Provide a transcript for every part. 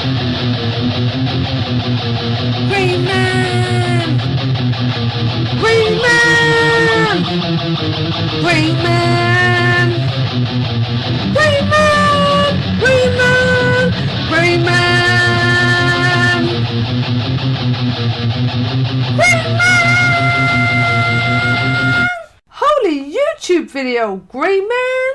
Green Man! Green Man! Green Man! Green Man! Green Man! Green Man! Green Man! Holy YouTube video, Green Man!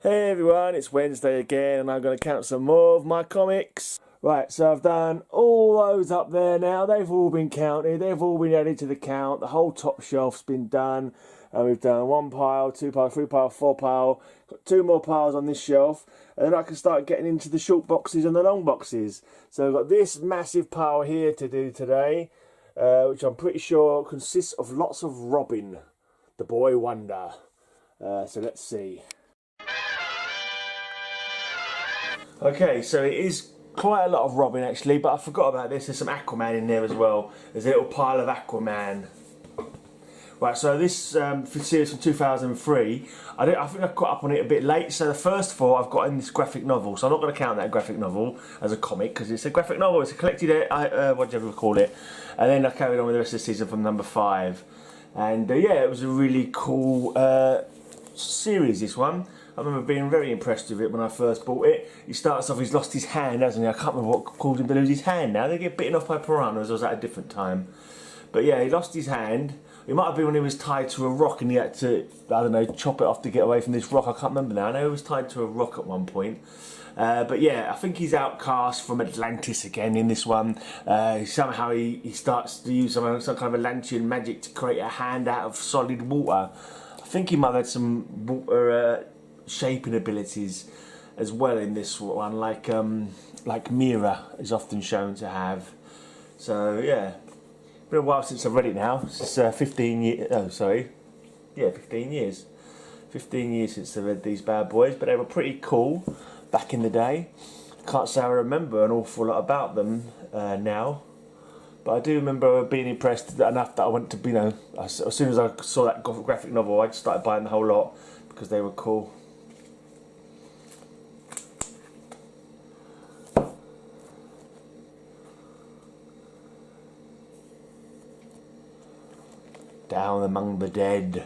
Hey everyone, it's Wednesday again and I'm going to count some more of my comics. Right, so I've done all those up there now. They've all been counted, they've all been added to the count. The whole top shelf's been done. And we've done 1 pile, 2 pile, 3 pile, 4 pile. Got 2 more piles on this shelf. And then I can start getting into the short boxes and the long boxes. So I've got this massive pile here to do today, which I'm pretty sure consists of lots of Robin, the boy wonder. So let's see. Okay, so it is quite a lot of Robin actually, but I forgot about this. There's some Aquaman in there as well. There's a little pile of Aquaman. Right, so this series from 2003, I think I caught up on it a bit late. So the first 4 I've got in this graphic novel. So I'm not going to count that graphic novel as a comic because it's a graphic novel. It's a collected, whatever you call it. And then I carried on with the rest of the season from number 5. And yeah, it was a really cool series, this one. I remember being very impressed with it when I first bought it. He starts off, he's lost his hand, hasn't he? I can't remember what caused him to lose his hand now. They get bitten off by piranhas, or was that a different time? But yeah, he lost his hand. It might have been when he was tied to a rock and he had to, I don't know, chop it off to get away from this rock. I can't remember now. I know he was tied to a rock at one point. But yeah, I think he's outcast from Atlantis again in this one. Somehow he starts to use some kind of Atlantean magic to create a hand out of solid water. I think he might have had some water shaping abilities as well in this one, like Mira is often shown to have. So yeah, been a while since I've read it now. It's 15 years. Oh, sorry. Yeah, 15 years. 15 years since I read these bad boys, but they were pretty cool back in the day. Can't say I remember an awful lot about them now, but I do remember being impressed enough that I went to, you know, as soon as I saw that graphic novel, I just started buying the whole lot because they were cool. Down among the dead.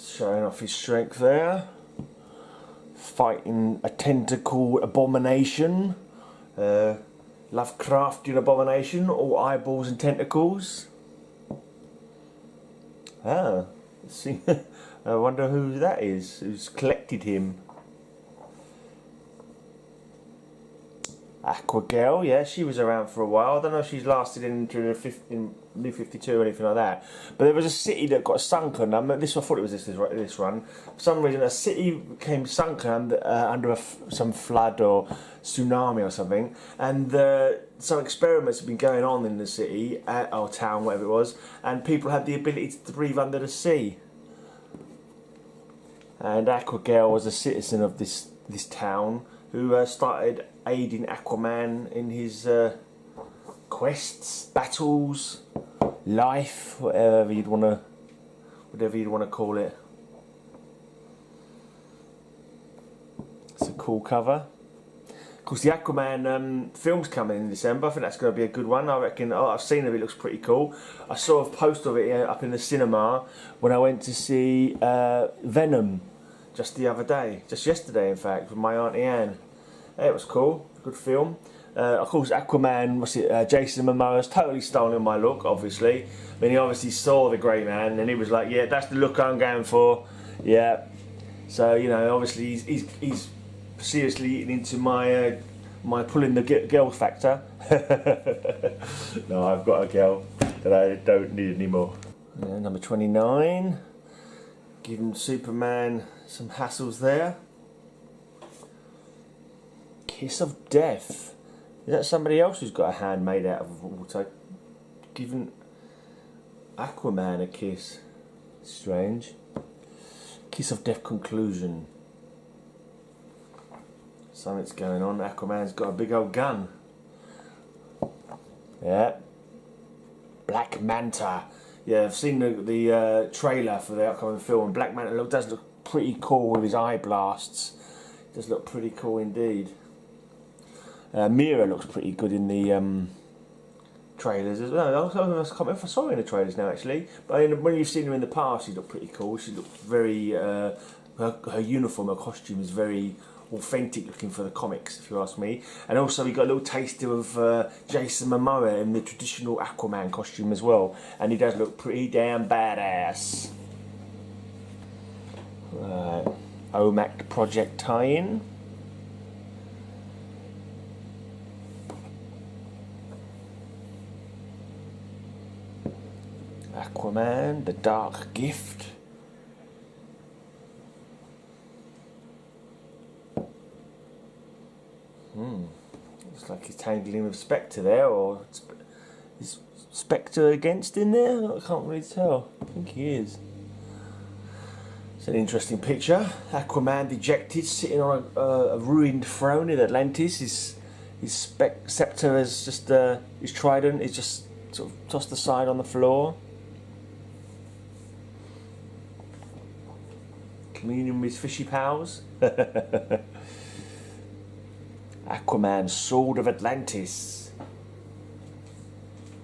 Showing off his strength there. Fighting a tentacle abomination. Lovecraftian abomination, all eyeballs and tentacles. Ah. See, I wonder who that is, who's collected him. Aquagirl, yeah, she was around for a while. I don't know if she's lasted into the New 52 or anything like that. But there was a city that got sunken. I thought it was this run. For some reason, a city became sunken under some flood or tsunami or something. And some experiments have been going on in the city, or town, whatever it was. And people had the ability to breathe under the sea. And Aquagirl was a citizen of this town who started aiding Aquaman in his quests, battles, life, whatever you'd want to call it. It's a cool cover. Of course, the Aquaman film's coming in December. I think that's going to be a good one. I reckon. Oh, I've seen it. It looks pretty cool. I saw a post of it up in the cinema when I went to see Venom just the other day, just yesterday, in fact, with my Auntie Anne. It was cool. Good film. Of course, Aquaman, Jason Momoa's totally stolen my look, obviously. I mean, he obviously saw the Grey Man and he was like, yeah, that's the look I'm going for. Yeah. So, you know, obviously he's seriously eating into my pulling the girl factor. No, I've got a girl that I don't need anymore. Yeah, number 29. Giving Superman some hassles there. Kiss of Death. Is that somebody else who's got a hand made out of water? Giving Aquaman a kiss. Strange. Kiss of Death conclusion. Something's going on. Aquaman's got a big old gun. Yeah. Black Manta. Yeah, I've seen the trailer for the upcoming film. Black Manta does look pretty cool with his eye blasts. It does look pretty cool indeed. Mira looks pretty good in the trailers as well. I can't remember if I saw her in the trailers now actually. But when you've seen her in the past, she looked pretty cool. She looked very. Her uniform, her costume is very authentic looking for the comics, if you ask me. And also we got a little taster of Jason Momoa in the traditional Aquaman costume as well, and he does look pretty damn badass. Right, OMAC project tie-in. Aquaman, the Dark Gift. Looks like he's tangling with Spectre there, or is Spectre against him there? I can't really tell. I think he is. It's an interesting picture. Aquaman dejected, sitting on a ruined throne in Atlantis. His sceptre is just his trident is just sort of tossed aside on the floor. Communing with his fishy pals. Aquaman, Sword of Atlantis.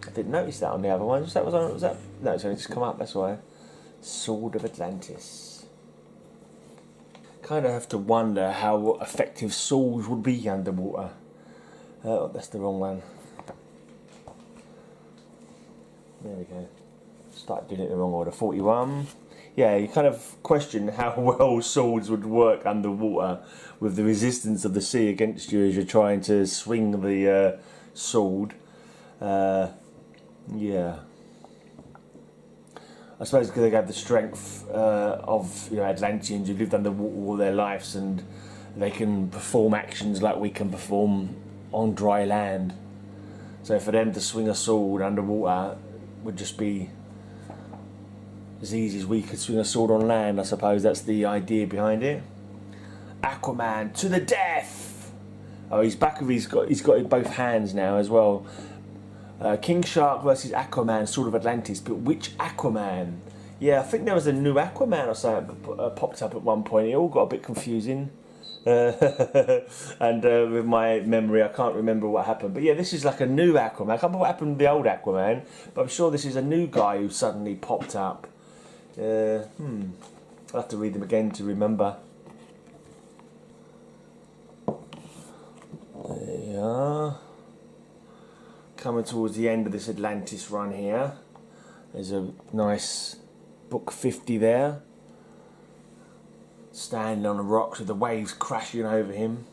I didn't notice that on the other ones. Was that? No, it's only just come up. That's why. Sword of Atlantis. Kind of have to wonder how effective swords would be underwater. That's the wrong one. There we go. Started doing it in the wrong order. 41. Yeah, you kind of question how well swords would work underwater with the resistance of the sea against you as you're trying to swing the sword. Yeah. I suppose because they have the strength of Atlanteans who lived underwater all their lives, and they can perform actions like we can perform on dry land. So for them to swing a sword underwater would just be as easy as we could swing a sword on land. I suppose that's the idea behind it. Aquaman to the death. Oh, he's back with he's got both hands now as well. King Shark versus Aquaman, Sword of Atlantis. But which Aquaman? Yeah, I think there was a new Aquaman or something popped up at one point. It all got a bit confusing. And with my memory, I can't remember what happened. But yeah, this is like a new Aquaman. I can't remember what happened with the old Aquaman, but I'm sure this is a new guy who suddenly popped up. I'll have to read them again to remember. There you are. Coming towards the end of this Atlantis run here. There's a nice book 50 there. Standing on the rocks with the waves crashing over him.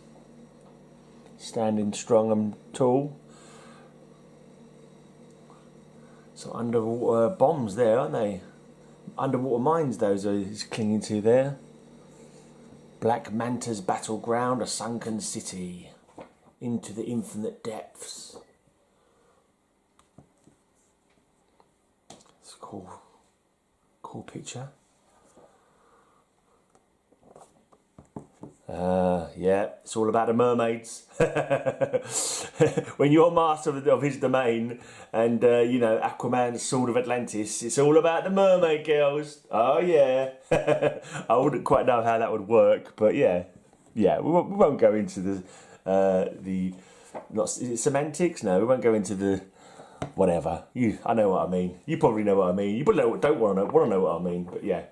Standing strong and tall. Some underwater bombs there, aren't they? Underwater mines, those are he's clinging to there. Black Manta's battleground, a sunken city. Into the infinite depths. It's a cool picture. Yeah, it's all about the mermaids. When you're master of his domain, and Aquaman's Sword of Atlantis, it's all about the mermaid girls. Oh yeah. I wouldn't quite know how that would work, but yeah, we won't go into the not is it semantics. No, we won't go into the whatever. I know what I mean. You probably know what I mean. You probably don't want to know what I mean, but yeah.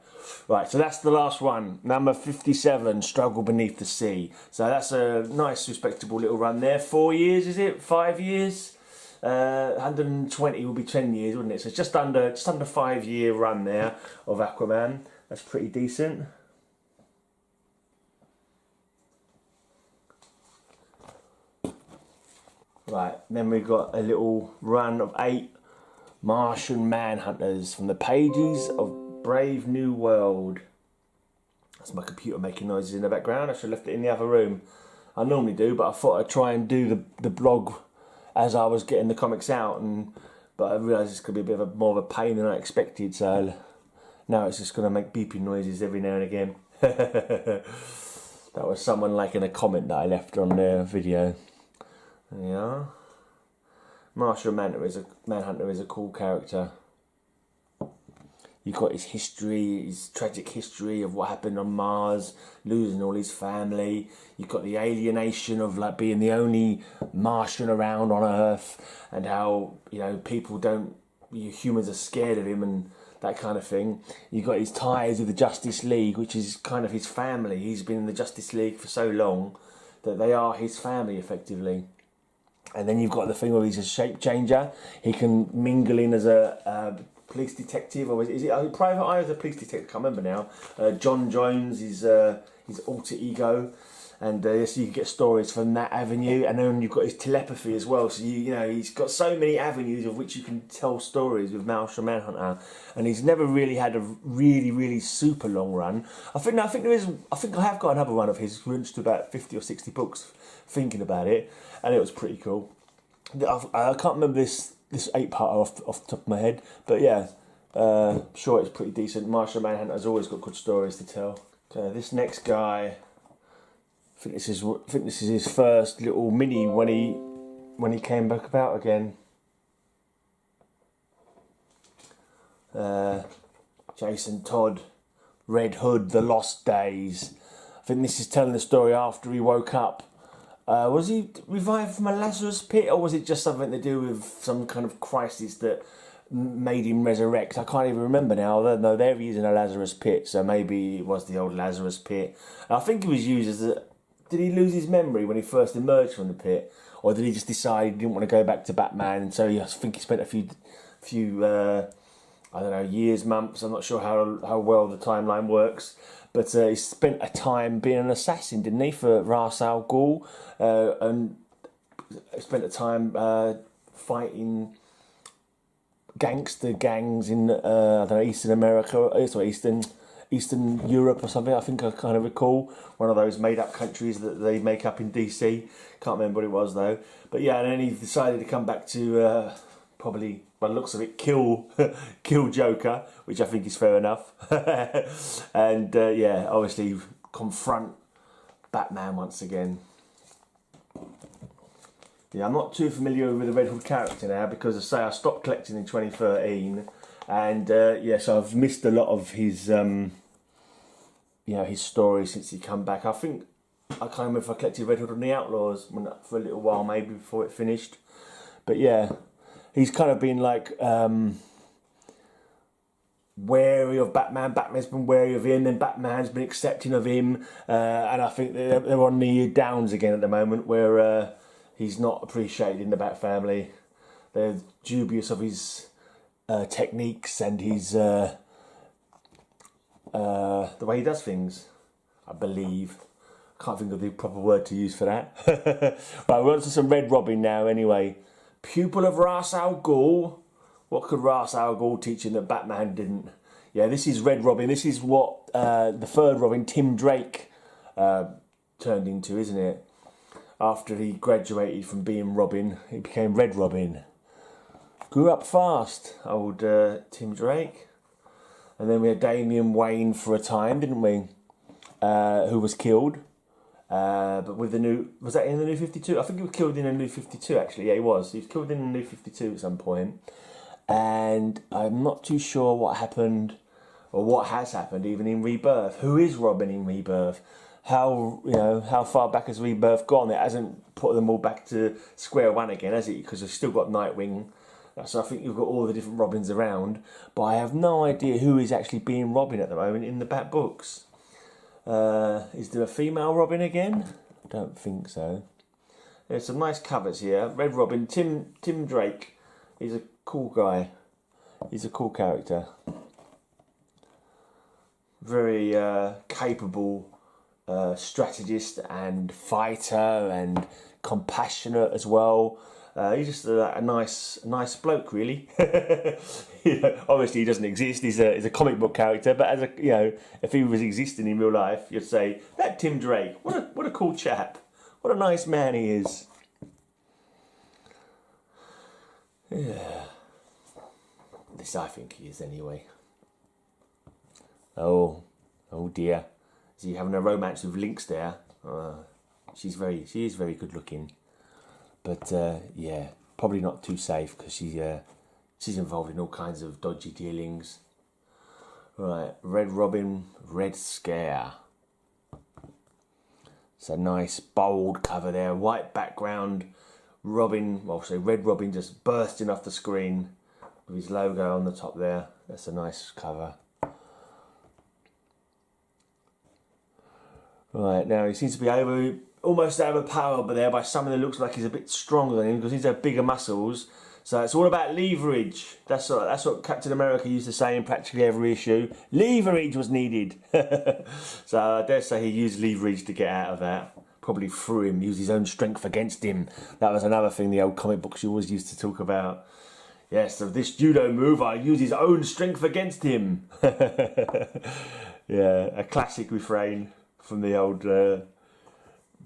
Right, so that's the last one. Number 57, Struggle Beneath the Sea. So that's a nice, respectable little run there. 4 years, is it? 5 years? 120 will be 10 years, wouldn't it? So it's just under 5 year run there of Aquaman. That's pretty decent. Right, then we've got a little run of 8 Martian Manhunters from the pages of Brave New World. That's my computer making noises in the background. I should have left it in the other room. I normally do, but I thought I'd try and do the blog as I was getting the comics out, but I realised it's going to be a bit more of a pain than I expected, so now it's just going to make beeping noises every now and again. That was someone like in a comment that I left on their video. There you are. Martial Manhunter is a cool character. You've got his history, his tragic history of what happened on Mars, losing all his family. You've got the alienation of like being the only Martian around on Earth, and how, you know, people don't, humans are scared of him and that kind of thing. You've got his ties with the Justice League, which is kind of his family. He's been in the Justice League for so long that they are his family effectively. And then you've got the thing where he's a shape changer. He can mingle in as a police detective, or is it a private eye as a police detective? I can't remember now. John Jones is his alter ego, and so you can get stories from that avenue. And then you've got his telepathy as well. So you know he's got so many avenues of which you can tell stories with Martial Manhunter. And he's never really had a really super long run. I think I have got another one of his, reached to about 50 or 60 books. Thinking about it, and it was pretty cool. I can't remember this 8-parter off the top of my head, but yeah, sure it's pretty decent. Martial Manhunter's always got good stories to tell. Okay, this next guy, I think this is his first little mini when he came back about again. Jason Todd, Red Hood, The Lost Days. I think this is telling the story after he woke up. Was he revived from a Lazarus pit, or was it just something to do with some kind of crisis that made him resurrect? I can't even remember now. No, there he is in a Lazarus pit, so maybe it was the old Lazarus pit. I think he was used as a... Did he lose his memory when he first emerged from the pit, or did he just decide he didn't want to go back to Batman? And so I think he spent a few I don't know, years, months. I'm not sure how well the timeline works. But he spent a time being an assassin, didn't he, for Ra's al Ghul, and spent a time fighting gangster gangs in I don't know, Eastern America, Eastern Europe or something. I think I kind of recall one of those made-up countries that they make up in DC. Can't remember what it was though. But yeah, and then he decided to come back to probably, by the looks of it, kill Joker, which I think is fair enough. And yeah, obviously confront Batman once again. Yeah, I'm not too familiar with the Red Hood character now because, as I say, I stopped collecting in 2013, and yes, I've missed a lot of his, his story since he come back. I think I can't remember if I collected Red Hood and the Outlaws for a little while, maybe before it finished. But yeah. He's kind of been like wary of Batman. Batman's been wary of him, and Batman's been accepting of him. And I think they're on the downs again at the moment, where he's not appreciated in the Bat family. They're dubious of his techniques and his the way he does things, I believe. Can't think of the proper word to use for that. Right, we're on to some Red Robin now anyway. Pupil of Ra's al Ghul. What could Ra's al Ghul teach him that Batman didn't? Yeah, this is Red Robin. This is what the third Robin, Tim Drake, turned into, isn't it? After he graduated from being Robin, he became Red Robin. Grew up fast, old Tim Drake. And then we had Damian Wayne for a time, didn't we? Who was killed. But with the new... Was that in the New 52? I think he was killed in the New 52, actually. Yeah, he was. He was killed in the New 52 at some point. And I'm not too sure what happened, or what has happened, even in Rebirth. Who is Robin in Rebirth? How far back has Rebirth gone? It hasn't put them all back to square one again, has it? Because they've still got Nightwing. So I think you've got all the different Robins around. But I have no idea who is actually being Robin at the moment in the Bat books. Is there a female Robin again? I don't think so. There's some nice covers here. Red Robin, Tim Drake. He's a cool guy. He's a cool character. Very capable strategist and fighter and compassionate as well. He's just a nice bloke, really. Obviously he doesn't exist. He's a comic book character, but as if he was existing in real life, you'd say that Tim Drake. What a cool chap. What a nice man he is. Yeah. This I think he is anyway. Oh dear. Is he having a romance with Lynx there? She is very good looking, but yeah, probably not too safe because she's involved in all kinds of dodgy dealings. Right, Red Robin, Red Scare. It's a nice bold cover there, white background. Red Robin just bursting off the screen with his logo on the top there. That's a nice cover. Right, now he seems to be almost overpowered there by someone that looks like he's a bit stronger than him because he's got bigger muscles. So it's all about leverage. That's what Captain America used to say in practically every issue. Leverage was needed. So I dare say he used leverage to get out of that. Probably threw him, used his own strength against him. That was another thing the old comic books you always used to talk about. Yes, so this judo move, I use his own strength against him. Yeah, a classic refrain from the old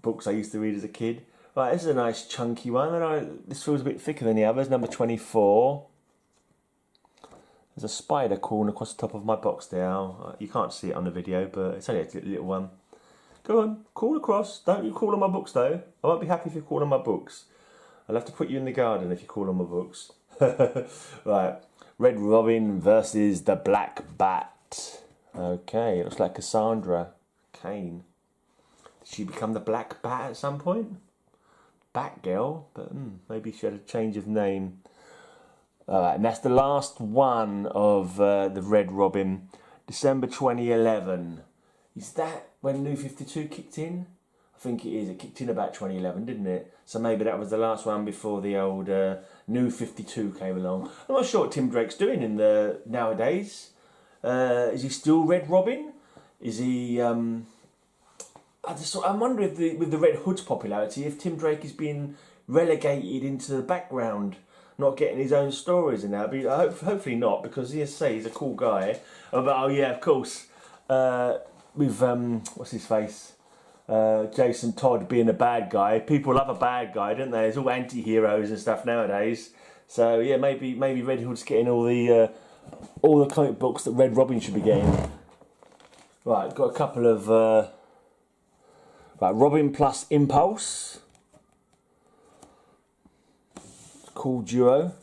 books I used to read as a kid. Right, this is a nice chunky one, and this feels a bit thicker than the others. Number 24. There's a spider crawling across the top of my box there. You can't see it on the video, but it's only a little one. Go on, crawl across. Don't you crawl on my books though. I won't be happy if you crawl on my books. I'll have to put you in the garden if you crawl on my books. Right, Red Robin versus the Black Bat. Okay, it looks like Cassandra Cain. Did she become the Black Bat at some point? Batgirl, but maybe she had a change of name. Alright, and that's the last one of the Red Robin, December 2011. Is that when New 52 kicked in? I think it is. It kicked in about 2011, didn't it? So maybe that was the last one before the old New 52 came along. I'm not sure what Tim Drake's doing nowadays. Is he still Red Robin? Is he... I wonder if with the Red Hood's popularity, if Tim Drake is being relegated into the background, not getting his own stories and that. But hopefully not, because he's a cool guy. But yeah, of course, with what's his face, Jason Todd being a bad guy. People love a bad guy, don't they? There's all anti-heroes and stuff nowadays. So yeah, maybe Red Hood's getting all the comic books that Red Robin should be getting. Right, got a couple of. Right, Robin plus Impulse. Cool duo.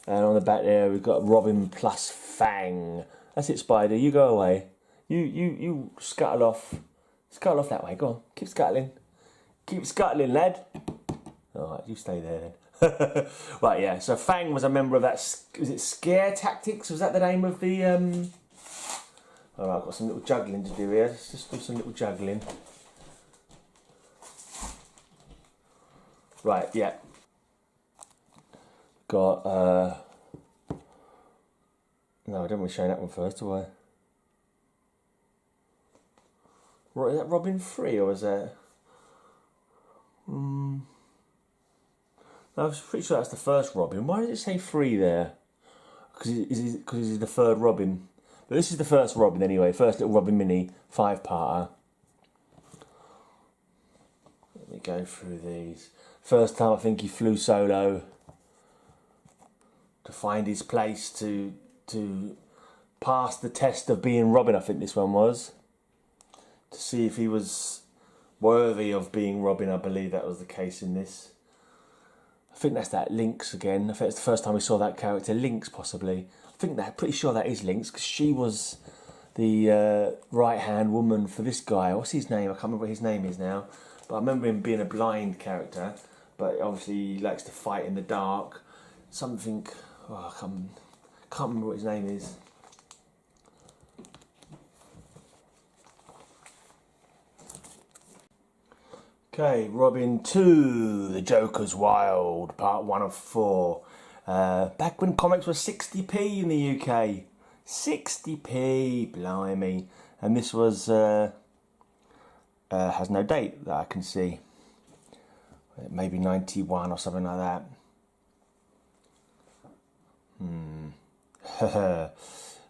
And on the back there we've got Robin plus Fang. That's it, Spider. You go away. You scuttle off. Scuttle off that way. Go on. Keep scuttling. Keep scuttling, lad. Alright, you stay there then. Right, yeah. So Fang was a member of that. Was it Scare Tactics? Was that the name of the? Alright, I've got some little juggling to do here. Let's just do some little juggling. Right, yeah. Got, no, I don't want to show that one first, do I? Right, is that Robin 3 or is that... No, I was pretty sure that's the first Robin. Why does it say 3 there? Because he's the third Robin. But this is the first Robin anyway, first little Robin mini, 5-parter. Let me go through these. First time I think he flew solo to find his place, to pass the test of being Robin, I think this one was. To see if he was worthy of being Robin, I believe that was the case in this. I think that's that Lynx again. I think it's the first time we saw that character, Lynx possibly. Pretty sure that is Lynx, because she was the right-hand woman for this guy. What's his name? I can't remember what his name is now. But I remember him being a blind character. But obviously he likes to fight in the dark. Something... Oh, I can't remember what his name is. Okay, Robin 2, The Joker's Wild, part 1 of 4. Back when comics were 60p in the UK. 60p, blimey. And this was... has no date that I can see. Maybe 91 or something like that.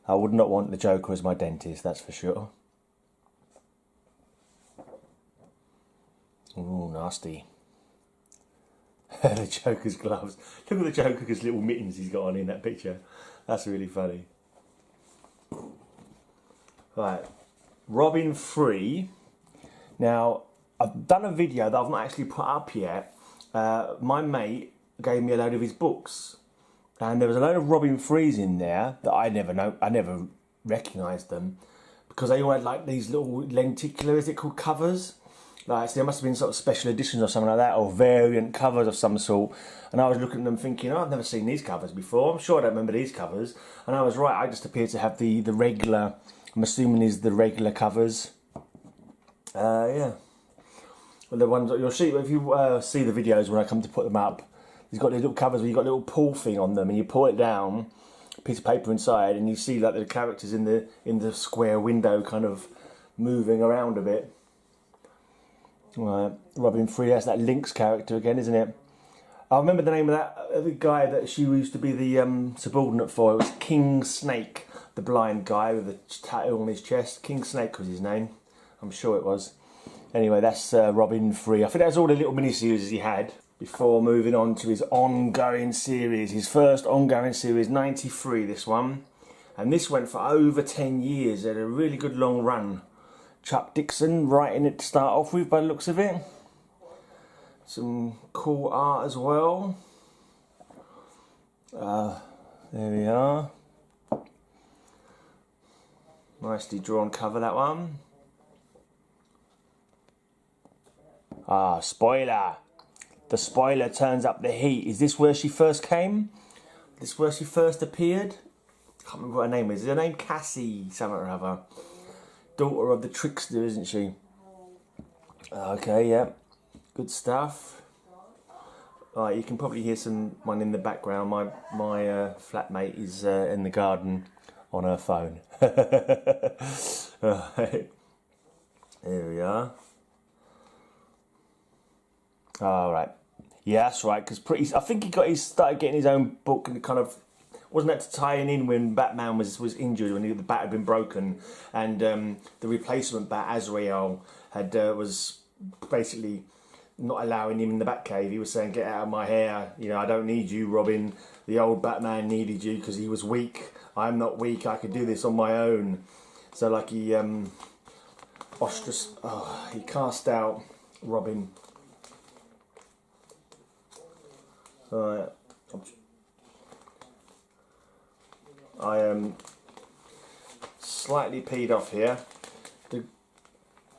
I would not want the Joker as my dentist, that's for sure. Ooh, nasty. The Joker's gloves. Look at the Joker's little mittens he's got on in that picture. That's really funny. Right, Robin 3. Now, I've done a video that I've not actually put up yet. My mate gave me a load of his books, and there was a load of Robin Frees in there that I never recognised them, because they all had like these little lenticular, is it called, covers? Like, so there must have been sort of special editions or something like that, or variant covers of some sort. And I was looking at them thinking, oh, I've never seen these covers before. I'm sure I don't remember these covers. And I was right, I just appear to have the regular, I'm assuming is the regular covers. Yeah. Well, the ones that you'll see, if you see the videos when I come to put them up, he's got these little covers where you've got a little pull thing on them, and you pull it down, a piece of paper inside, and you see like the characters in the square window kind of moving around a bit. Right, Robin Free, that's that Lynx character again, isn't it? I remember the name of that the guy that she used to be the subordinate for. It was King Snake, the blind guy with the tattoo on his chest. King Snake was his name. I'm sure it was. Anyway, that's Robin Free. I think that's all the little mini-series he had before moving on to his ongoing series. His first ongoing series, 93, this one. And this went for over 10 years. It had a really good long run. Chuck Dixon writing it to start off with by the looks of it. Some cool art as well. There we are. Nicely drawn cover, that one. Ah, spoiler. The spoiler turns up the heat. Is this where she first came? Is this where she first appeared? I can't remember what her name is. Is her name Cassie something or other? Daughter of the trickster, isn't she? Okay, yeah. Good stuff. Right, you can probably hear someone in the background. My flatmate is in the garden on her phone. Right. There we are. All right. Yeah, that's right. Because I think he started getting his own book, and kind of wasn't that to tie in when Batman was injured, when the bat had been broken, and the replacement bat Azrael was basically not allowing him in the Batcave. He was saying, "Get out of my hair! You know, I don't need you, Robin. The old Batman needed you because he was weak. I'm not weak. I could do this on my own." So, like, he cast out Robin. Right. I am slightly peed off here.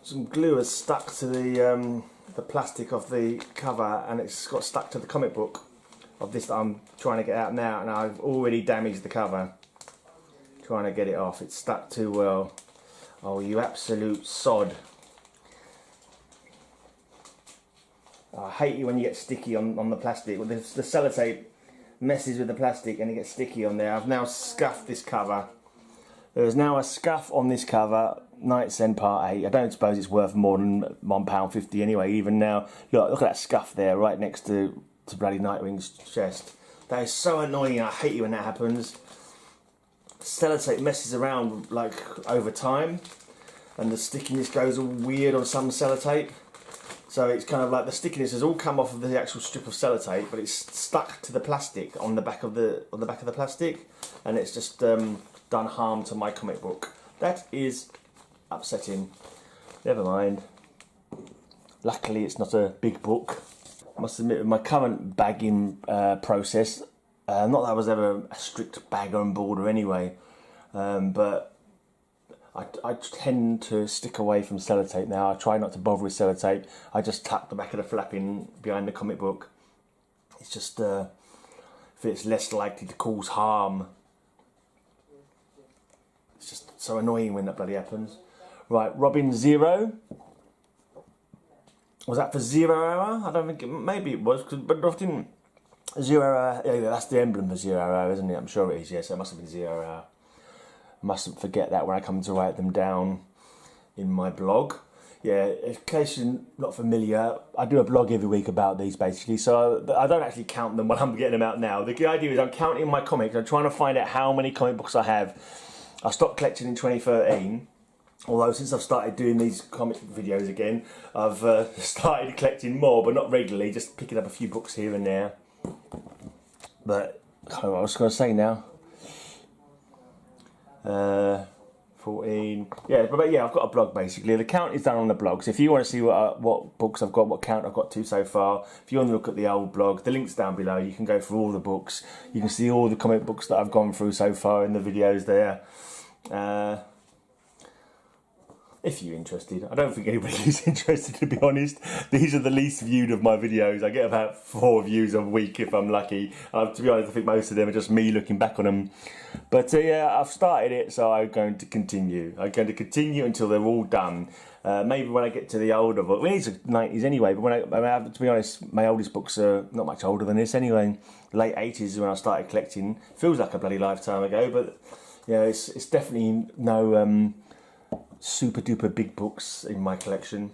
Some glue has stuck to the plastic of the cover, and it's got stuck to the comic book of this that I'm trying to get out now, and I've already damaged the cover trying to get it off. It's stuck too well. Oh, you absolute sod. I hate you when you get sticky on the plastic. Well, the sellotape messes with the plastic and it gets sticky on there. I've now scuffed this cover. There's now a scuff on this cover, Night's End Part 8. I don't suppose it's worth more than £1.50 anyway, even now. Look at that scuff there, right next to bloody Nightwing's chest. That is so annoying. I hate you when that happens. Sellotape messes around like over time, and the stickiness goes all weird on some sellotape. So it's kind of like the stickiness has all come off of the actual strip of sellotape, but it's stuck to the plastic on the back of the plastic, and it's just done harm to my comic book. That is upsetting. Never mind. Luckily, it's not a big book. I must admit, with my current bagging process, not that I was ever a strict bagger and boarder anyway, but I tend to stick away from sellotape now. I try not to bother with sellotape. I just tuck the back of the flap in behind the comic book. It's just if it's less likely to cause harm. It's just so annoying when that bloody happens. Right, Robin Zero. Was that for 0 Hour? I don't think maybe it was, but I didn't. 0 Hour, yeah, that's the emblem for 0 Hour, isn't it? I'm sure it is, yes, it must have been 0 Hour. Mustn't forget that when I come to write them down in my blog. Yeah, in case you're not familiar, I do a blog every week about these basically, so I don't actually count them when I'm getting them out now. The idea is I'm counting my comics, I'm trying to find out how many comic books I have. I stopped collecting in 2013, although since I've started doing these comic videos again, I've started collecting more, but not regularly, just picking up a few books here and there. But I was going to say now, 14. Yeah, but yeah, I've got a blog basically. The count is done on the blog. So if you want to see what books I've got, what count I've got to so far, if you want to look at the old blog, the link's down below. You can go through all the books. You can see all the comic books that I've gone through so far in the videos there. If you're interested. I don't think anybody is interested, to be honest. These are the least viewed of my videos. I get about 4 views a week if I'm lucky. To be honest, I think most of them are just me looking back on them. But yeah, I've started it, so I'm going to continue. I'm going to continue until they're all done. Maybe when I get to the older book. Well, these are 90s anyway, but to be honest, my oldest books are not much older than this anyway. Late 80s is when I started collecting. Feels like a bloody lifetime ago, but yeah, it's definitely no... super duper big books in my collection.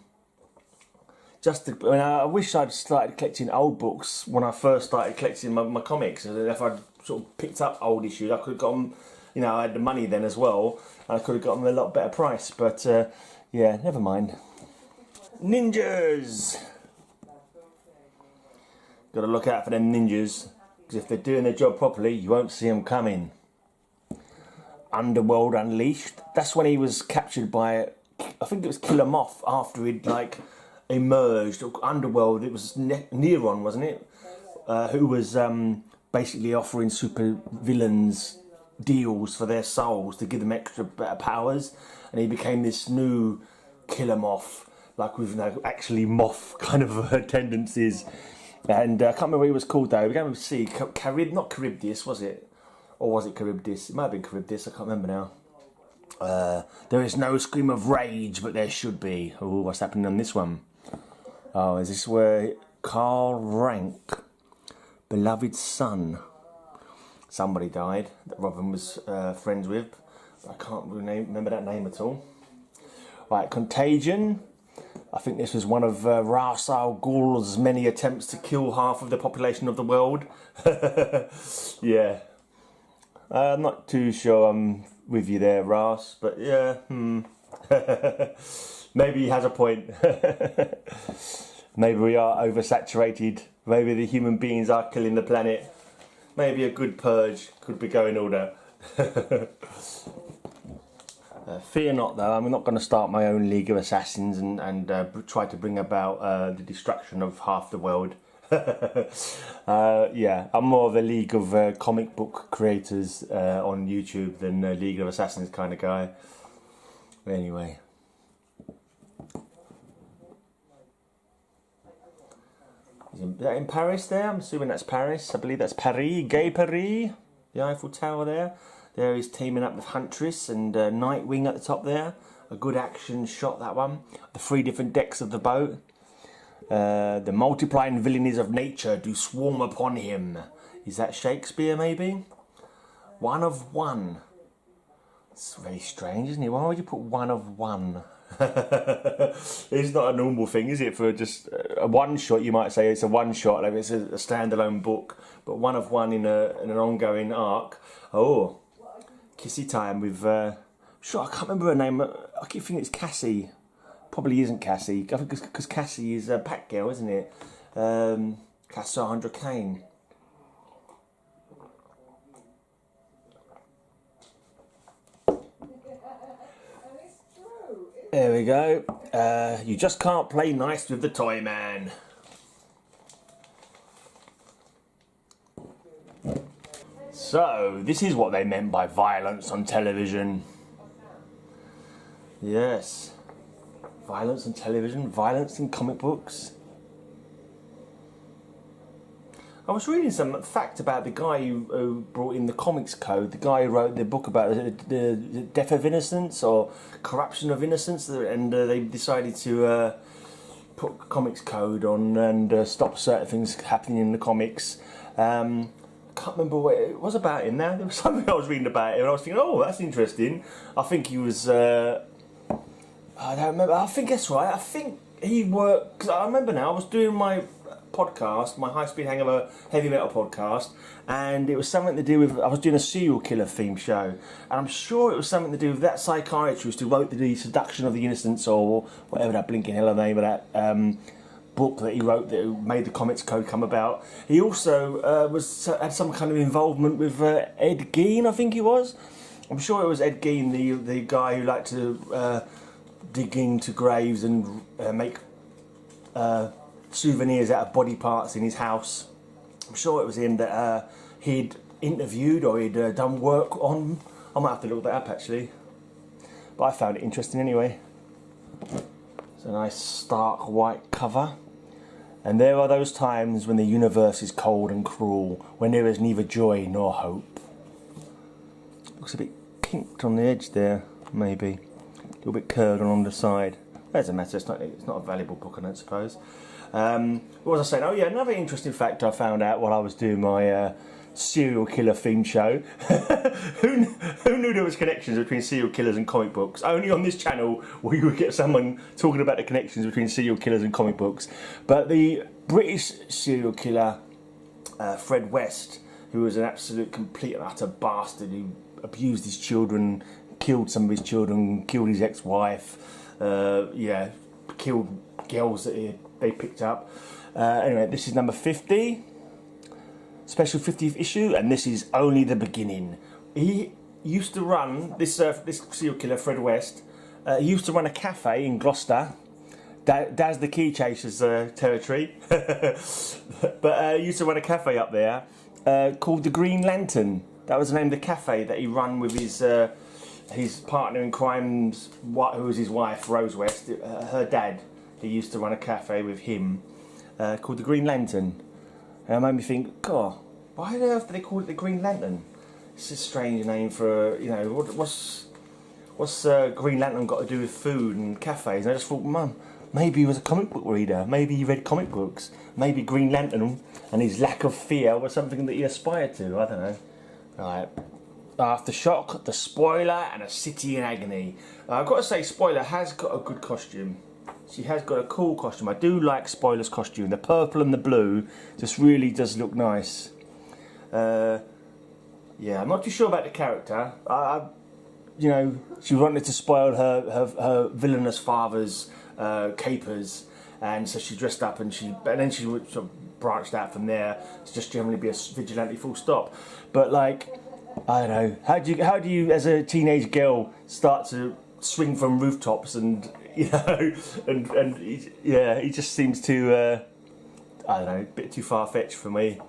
I wish I'd started collecting old books when I first started collecting my comics. If I'd sort of picked up old issues, I could have got them. I had the money then as well, and I could have got them at a lot better price. But yeah, never mind. Ninjas. Got to look out for them ninjas, because if they're doing their job properly, you won't see them coming. Underworld Unleashed. That's when he was captured by, I think it was Killer Moth, after he'd emerged. Underworld, it was Neron, wasn't it? Who was basically offering super villains deals for their souls to give them extra better powers, and he became this new Killer Moth, with actually moth kind of tendencies. And I can't remember what he was called though. We began with C. Not Charybdis, was it? Or was it Charybdis? It might have been Charybdis, I can't remember now. There is no scream of rage, but there should be. Oh, what's happening on this one? Oh, is this where Carl Rank, beloved son, somebody died that Robin was friends with. I can't remember that name at all. Right, Contagion. I think this was one of Ra's al Ghul's many attempts to kill half of the population of the world. Yeah. I'm not too sure I'm with you there, Ras, but yeah, maybe he has a point. Maybe we are oversaturated. Maybe the human beings are killing the planet. Maybe a good purge could be going order. Fear not, though. I'm not going to start my own League of Assassins and try to bring about the destruction of half the world. Yeah, I'm more of a League of comic book creators on YouTube than a League of Assassins kind of guy. Anyway. Is that in Paris there? I'm assuming that's Paris. I believe that's Paris. Gay Paris. The Eiffel Tower there. There he's teaming up with Huntress and Nightwing at the top there. A good action shot, that one. The 3 different decks of the boat. The multiplying villainies of nature do swarm upon him. Is that Shakespeare, maybe? One of one. It's very strange, isn't it? Why would you put one of one? It's not a normal thing, is it? For just a one shot, you might say it's a one shot, like it's a standalone book. But one of one in an ongoing arc. Oh, Kissy Time with. Sure, I can't remember her name. I keep thinking it's Cassie. Probably isn't Cassie. I think because Cassie is Batgirl, isn't it? Cassandra Cain. There we go. You just can't play nice with the Toy Man. So, this is what they meant by violence on television. Yes. Violence on television, violence in comic books. I was reading some fact about the guy who brought in the Comics Code, the guy who wrote the book about the death of innocence or corruption of innocence, and they decided to put Comics Code on and stop certain things happening in the comics. I can't remember what it was about him now. There was something I was reading about him and I was thinking, oh, that's interesting. I think he was... I don't remember. I think that's right. I think he worked... Because I remember now, I was doing my podcast, my High Speed Hangover Heavy Metal podcast, and it was something to do with... I was doing a serial killer theme show, and I'm sure it was something to do with that psychiatrist who wrote the Seduction of the Innocents, or whatever that blinking hell of the name of that book that he wrote that made the Comics Code come about. He also had some kind of involvement with Ed Gein, I think he was. I'm sure it was Ed Gein, the guy who liked to dig into graves and make souvenirs out of body parts in his house. I'm sure it was him that he'd interviewed or he'd done work on. I might have to look that up actually, but I found it interesting anyway. It's a nice stark white cover. And there are those times when the universe is cold and cruel, when there is neither joy nor hope. Looks a bit kinked on the edge there, maybe. A little bit curved along the side. Doesn't matter, it's not a valuable book, I don't suppose. What was I saying? Oh yeah, another interesting fact I found out while I was doing my serial killer themed show. who knew there was connections between serial killers and comic books? Only on this channel will you get someone talking about the connections between serial killers and comic books. But the British serial killer Fred West, who was an absolute complete and utter bastard, who abused his children, killed some of his children, killed his ex-wife, killed girls that they picked up. Anyway, this is number 50. Special 50th issue, and this is only the beginning. He used to run, this serial killer, Fred West, he used to run a cafe in Gloucester, Daz the Key Chaser's territory, but he used to run a cafe up there called the Green Lantern. That was the name of the cafe that he ran with his partner in crime, who was his wife, Rose West, her dad. He used to run a cafe with him called the Green Lantern. And it made me think, God, why the earth do they call it the Green Lantern? It's a strange name for, you know, what's Green Lantern got to do with food and cafes? And I just thought, Mum, maybe he was a comic book reader. Maybe he read comic books. Maybe Green Lantern and his lack of fear was something that he aspired to. I don't know. Right. Aftershock, The Spoiler, and A City in Agony. I've got to say, Spoiler has got a good costume. She has got a cool costume. I do like Spoiler's costume. The purple and the blue just really does look nice. Yeah, I'm not too sure about the character. You know, she wanted to spoil her villainous father's capers, and so she dressed up and then she sort of branched out from there to just generally be a vigilante, full stop. But like, I don't know. How do you as a teenage girl start to swing from rooftops and, you know, and he just seems to, I don't know, a bit too far-fetched for me.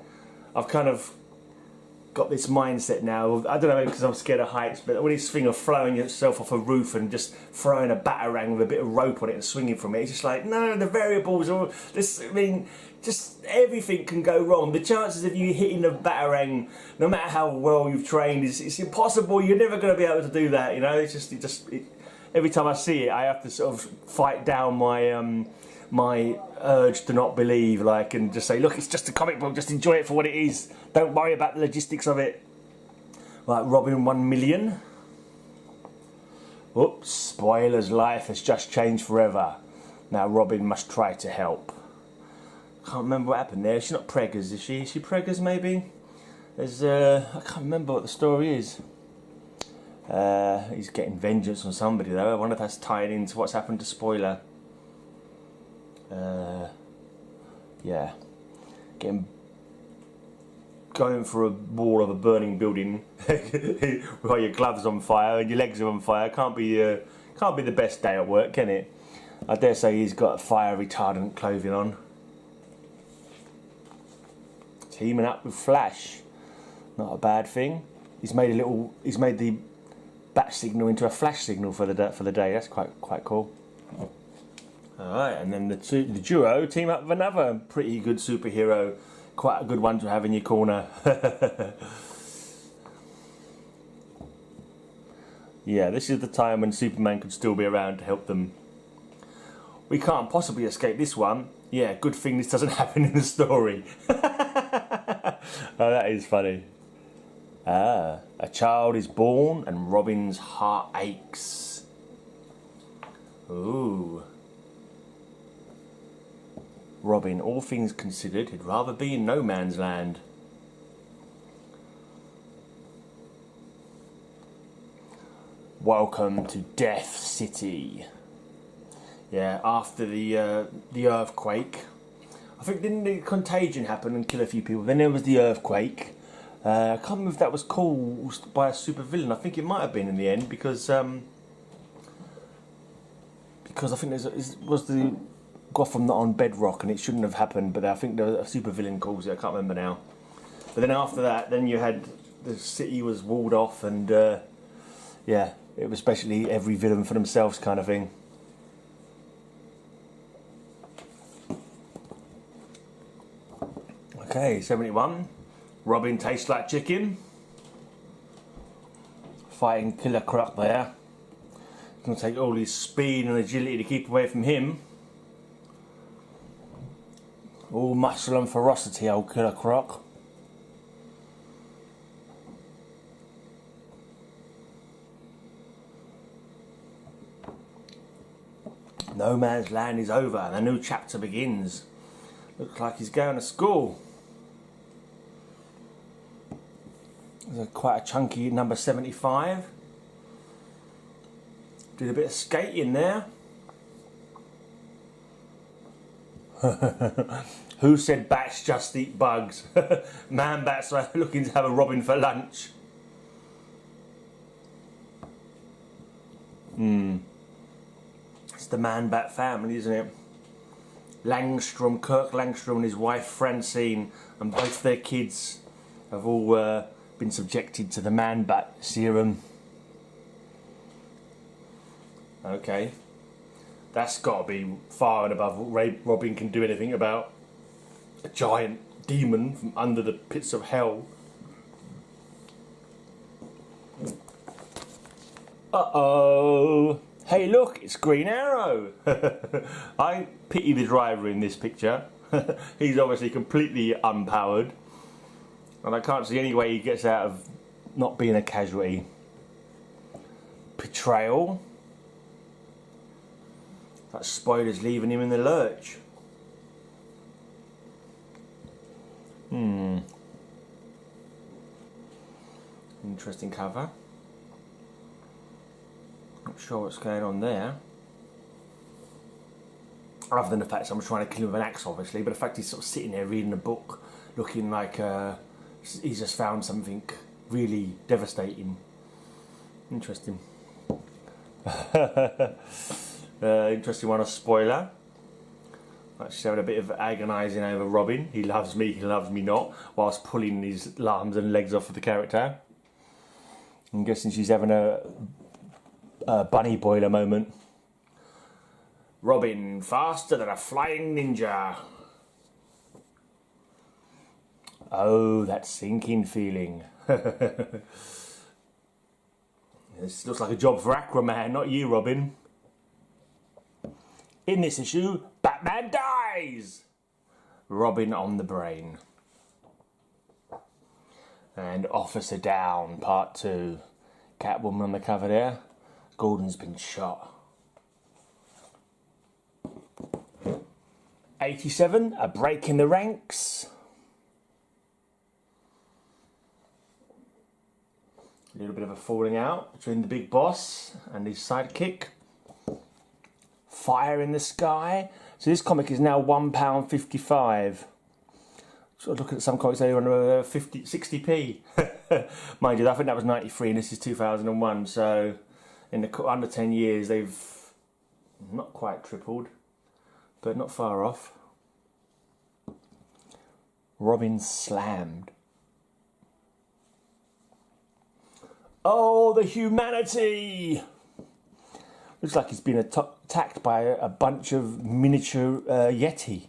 I've kind of got this mindset now, I don't know, because I'm scared of heights, but when this thing of throwing yourself off a roof and just throwing a batarang with a bit of rope on it and swinging from it, it's just like, no, the variables are, just everything can go wrong. The chances of you hitting the batarang, no matter how well you've trained, it's impossible. You're never going to be able to do that, you know. Every time I see it, I have to sort of fight down my my urge to not believe, like, and just say, look, it's just a comic book, just enjoy it for what it is. Don't worry about the logistics of it. Like Robin 1 million. Oops, Spoiler's life has just changed forever. Now Robin must try to help. Can't remember what happened there. She's not preggers, is she? Is she preggers, maybe? There's, I can't remember what the story is. He's getting vengeance on somebody though. I wonder if that's tied into what's happened to Spoiler. Yeah, going for a wall of a burning building while your gloves on fire and your legs are on fire can't be the best day at work, can it? I dare say he's got fire retardant clothing on. Teaming up with Flash, not a bad thing. He's made the bat signal into a flash signal for the day. That's quite cool. Alright, and then the duo team up with another pretty good superhero. Quite a good one to have in your corner. Yeah, this is the time when Superman could still be around to help them. We can't possibly escape this one. Yeah, good thing this doesn't happen in the story. Oh, that is funny. A child is born and Robin's heart aches. Ooh. Robin, all things considered, he'd rather be in no man's land. Welcome to Death City. Yeah, after the earthquake, I think didn't the contagion happen and kill a few people? Then there was the earthquake. I can't remember if that was caused by a supervillain. I think it might have been in the end because I think it was the Gotham not on bedrock and it shouldn't have happened. But I think a supervillain caused it. I can't remember now. But then after that, then you had the city was walled off and yeah, it was basically every villain for themselves kind of thing. Okay, 71. Robin tastes like chicken. Fighting Killer Croc there. It's going to take all his speed and agility to keep away from him. All muscle and ferocity, old Killer Croc. No Man's Land is over and a new chapter begins. Looks like he's going to school. There's quite a chunky number 75. Did a bit of skating there. Who said bats just eat bugs? Man bats are looking to have a Robin for lunch. It's the Man Bat family, isn't it? Langstrom, Kirk Langstrom and his wife Francine, and both their kids have all been subjected to the Man Bat serum. Okay, that's got to be far and above what Robin can do anything about. A giant demon from under the pits of hell. Uh-oh. Hey look, it's Green Arrow. I pity the driver in this picture. He's obviously completely unpowered. And I can't see any way he gets out of not being a casualty. Betrayal. That spoiler's leaving him in the lurch. Interesting cover. Not sure what's going on there. Other than the fact someone's trying to kill him with an axe, obviously, but the fact he's sort of sitting there reading a book, looking like he's just found something really devastating. Interesting. Interesting one, a spoiler. She's having a bit of agonising over Robin. He loves me not, whilst pulling his arms and legs off of the character. I'm guessing she's having a bunny boiler moment. Robin, faster than a flying ninja. Oh, that sinking feeling. This looks like a job for Aquaman, not you, Robin. In this issue, Batman dies! Robin on the brain. And Officer Down, Part 2. Catwoman on the cover there. Gordon's been shot. 87, a break in the ranks. A little bit of a falling out between the big boss and his sidekick. Fire in the Sky. So this comic is now £1.55. Sort of looking at some comics they were on 60p. Mind you, I think that was 93 and this is 2001. So in the under 10 years they've not quite tripled, but not far off. Robin slammed. Oh, the humanity! Looks like he's been attacked by a bunch of miniature Yeti.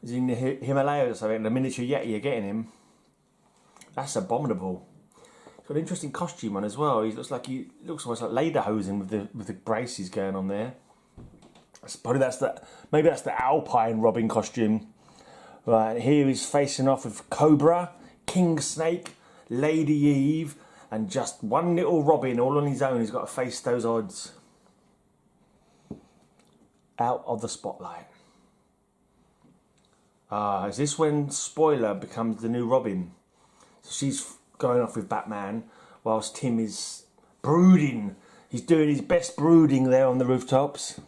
He's in the Himalayas or something, the miniature Yeti are getting him. That's abominable. He's got an interesting costume on as well. He looks almost like lederhosen with the braces going on there. Maybe that's the Alpine Robin costume. Right, here he's facing off with Cobra, King Snake, Lady Eve, and just one little Robin all on his own. He's got to face those odds. Out of the spotlight. Is this when Spoiler becomes the new Robin? So she's going off with Batman whilst Tim is brooding. He's doing his best brooding there on the rooftops.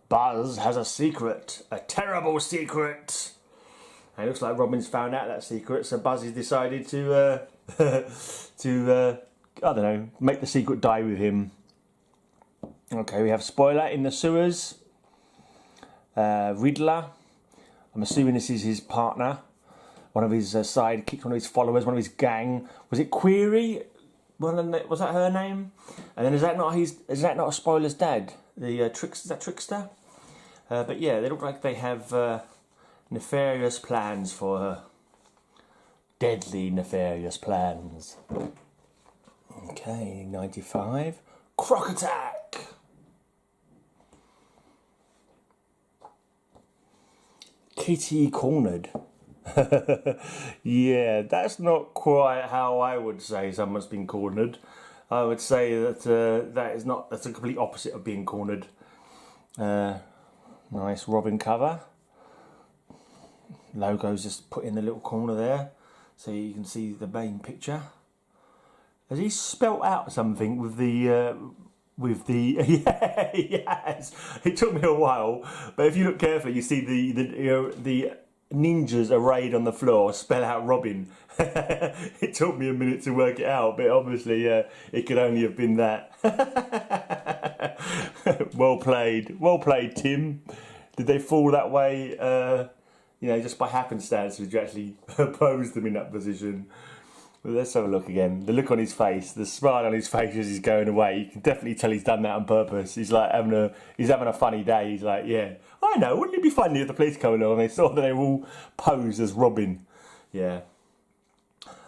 Buzz has a secret, a terrible secret. And it looks like Robin's found out that secret, so Buzzy's decided to, I don't know, make the secret die with him. Okay, we have Spoiler in the sewers. Riddler. I'm assuming this is his partner. One of his sidekicks, one of his followers, one of his gang. Was it Query? Was that her name? And then is that not a Spoiler's dad? The Trickster? But yeah, they look like they have nefarious plans for her. Deadly nefarious plans. Okay, 95. Croc Attack! Kitty cornered. Yeah, that's not quite how I would say someone's been cornered. I would say that that's the complete opposite of being cornered. Nice Robin cover. Logo's just put in the little corner there, so you can see the main picture. Has he spelt out something with the? Yeah, yes. It took me a while, but if you look carefully, you see the ninjas arrayed on the floor spell out Robin. It took me a minute to work it out, but obviously it could only have been that. Well played, Tim. Did they fall that way? Just by happenstance, did you actually pose them in that position? Well, let's have a look again. The look on his face, the smile on his face as he's going away. You can definitely tell he's done that on purpose. He's like having a funny day. He's like, yeah, I know. Wouldn't it be funny if the police come along and they saw that they were all posed as Robin? Yeah.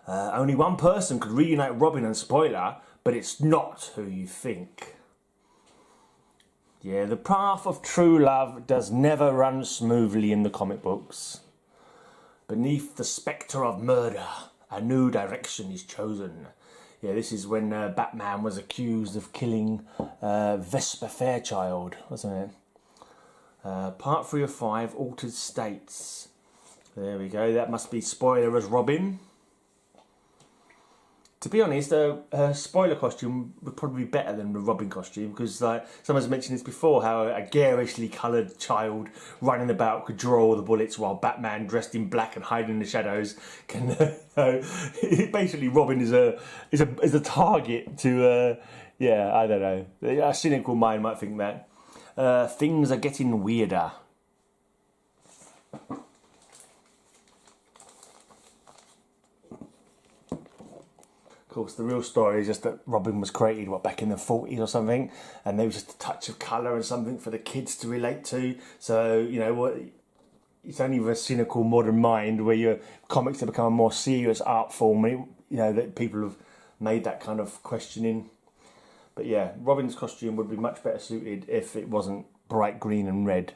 Only one person could reunite Robin and Spoiler, but it's not who you think. Yeah, the path of true love does never run smoothly in the comic books. Beneath the spectre of murder, a new direction is chosen. Yeah, this is when Batman was accused of killing Vesper Fairchild, wasn't it? Part 3 of 5, Altered States. There we go, that must be Spoiler as Robin. To be honest, her Spoiler costume would probably be better than the Robin costume, because like someone's mentioned this before, how a garishly coloured child running about could draw all the bullets, while Batman, dressed in black and hiding in the shadows, can. Basically, Robin is a target to. I don't know. A cynical mind might think that. Things are getting weirder. Of course, the real story is just that Robin was created, back in the 40s or something, and there was just a touch of colour and something for the kids to relate to. So, it's only with a cynical modern mind where your comics have become a more serious art form, that people have made that kind of questioning. But yeah, Robin's costume would be much better suited if it wasn't bright green and red.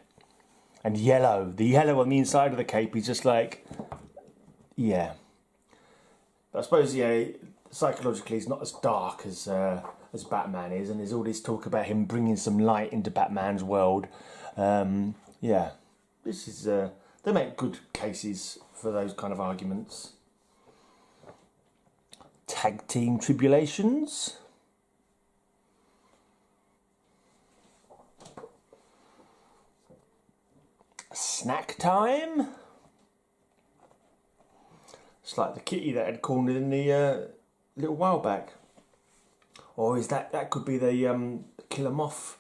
And yellow. The yellow on the inside of the cape is just like, yeah. I suppose, psychologically he's not as dark as Batman is, and there's all this talk about him bringing some light into Batman's world. This is they make good cases for those kind of arguments. Tag Team Tribulations. Snack Time. It's like the kitty that had cornered in the little while back. Or is that could be the Killer Moth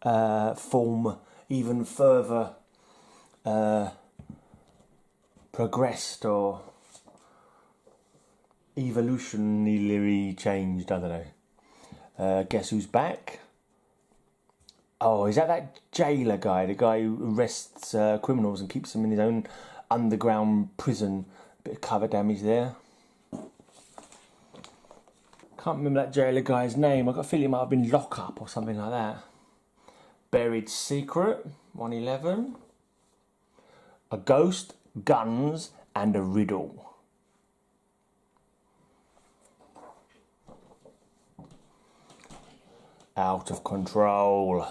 form even further progressed or evolutionarily changed, I don't know. Guess who's back? Oh, is that jailer guy, the guy who arrests criminals and keeps them in his own underground prison? Bit of cover damage there. Can't remember that jailer guy's name. I've got a feeling it might have been Lockup or something like that. Buried Secret, 111. A Ghost, Guns, and a Riddle. Out of Control.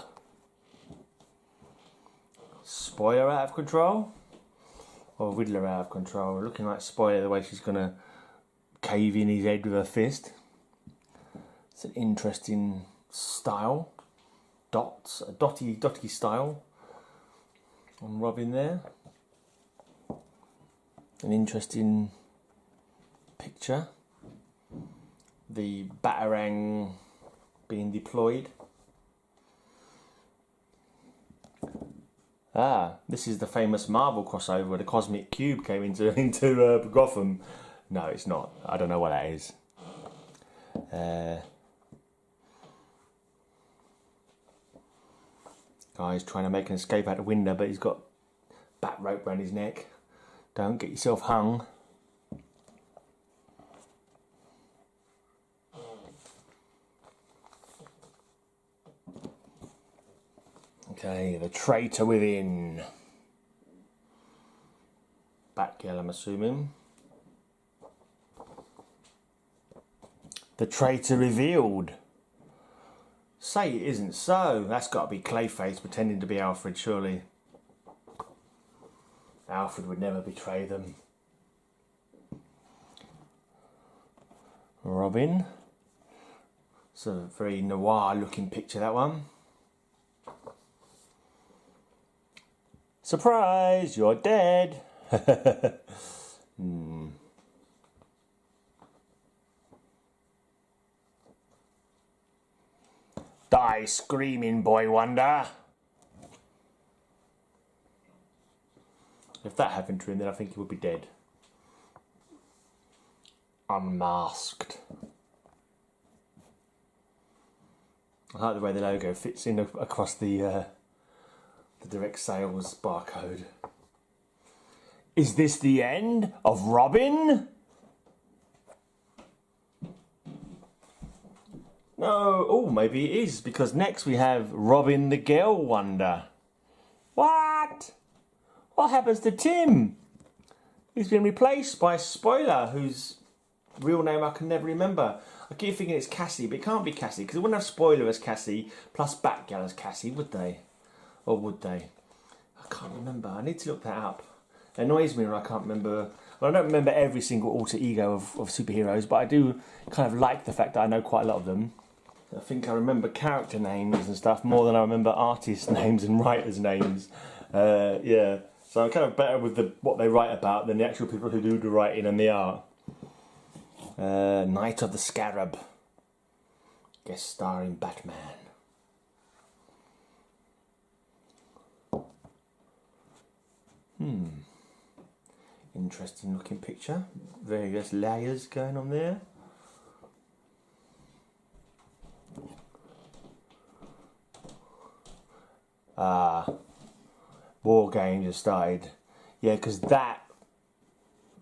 Spoiler out of control? Or Riddler out of control? Looking like Spoiler, the way she's going to cave in his head with her fist. It's an interesting style. Dots, a dotty style on Robin there. An interesting picture. The Batarang being deployed. Ah, this is the famous Marvel crossover where the Cosmic Cube came into Gotham. No, it's not. I don't know what that is. Guy's trying to make an escape out the window, but he's got bat rope around his neck. Don't get yourself hung. Okay, the traitor within. Batgirl, I'm assuming. The traitor revealed. Say it isn't so. That's got to be Clayface pretending to be Alfred, surely. Alfred would never betray them. Robin. It's a very noir looking picture, that one. Surprise, you're dead. Die screaming, Boy Wonder. If that happened to him, then I think he would be dead. Unmasked. I like the way the logo fits in across the direct sales barcode. Is this the end of Robin? No, oh, maybe it is, because next we have Robin the Girl Wonder. What? What happens to Tim? He's been replaced by Spoiler, whose real name I can never remember. I keep thinking it's Cassie, but it can't be Cassie, because they wouldn't have Spoiler as Cassie, plus Batgirl as Cassie, would they? Or would they? I can't remember. I need to look that up. It annoys me when I can't remember. Well, I don't remember every single alter ego of superheroes, but I do kind of like the fact that I know quite a lot of them. I think I remember character names and stuff more than I remember artist names and writers' names. Yeah, so I'm kind of better with what they write about than the actual people who do the writing and the art. Night of the Scarab. Guest starring Batman. Interesting looking picture. Various layers going on there. War Games have started. Yeah, because that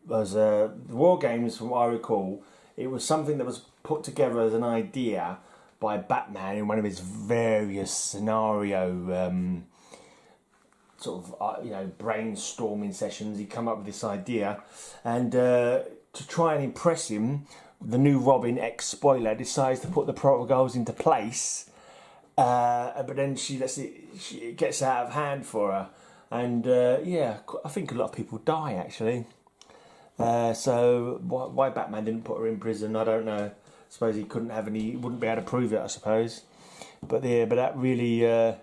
was the War Games, from what I recall, it was something that was put together as an idea by Batman in one of his various scenario brainstorming sessions. He'd come up with this idea, and to try and impress him, the new Robin ex-Spoiler decides to put the protocols into place, but then it gets out of hand for her, and yeah, I think a lot of people die actually. So why Batman didn't put her in prison, I don't know. I suppose he wouldn't be able to prove it, I suppose. But that really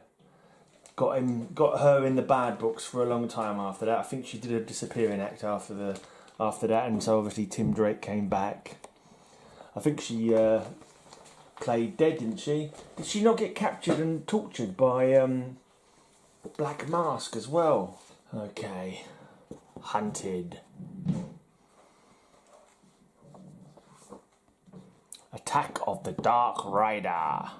got her in the bad books for a long time after that. I think she did a disappearing act after that, and so obviously Tim Drake came back. I think she played dead, didn't she? Did she not get captured and tortured by Black Mask as well? Okay, Hunted. Attack of the Dark Rider.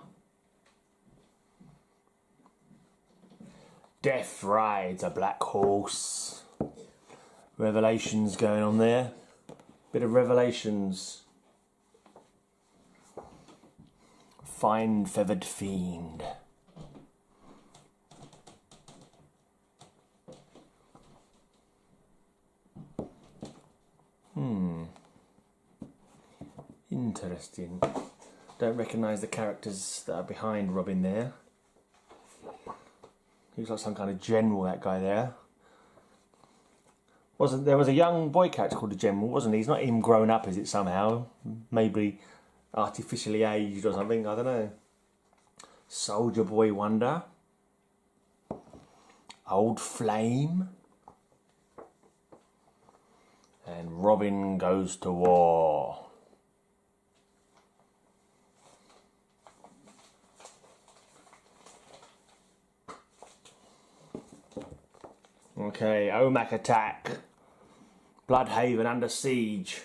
Death rides a black horse. Revelations going on there. Bit of Revelations. Fine feathered fiend. Interesting. Don't recognise the characters that are behind Robin there. He looks like some kind of general, that guy there. There was a young boy character called the General, wasn't he? He's not even grown up, is it, somehow? Maybe artificially aged or something, I don't know. Soldier Boy Wonder. Old Flame. And Robin goes to war. Okay, OMAC attack. Bloodhaven under siege.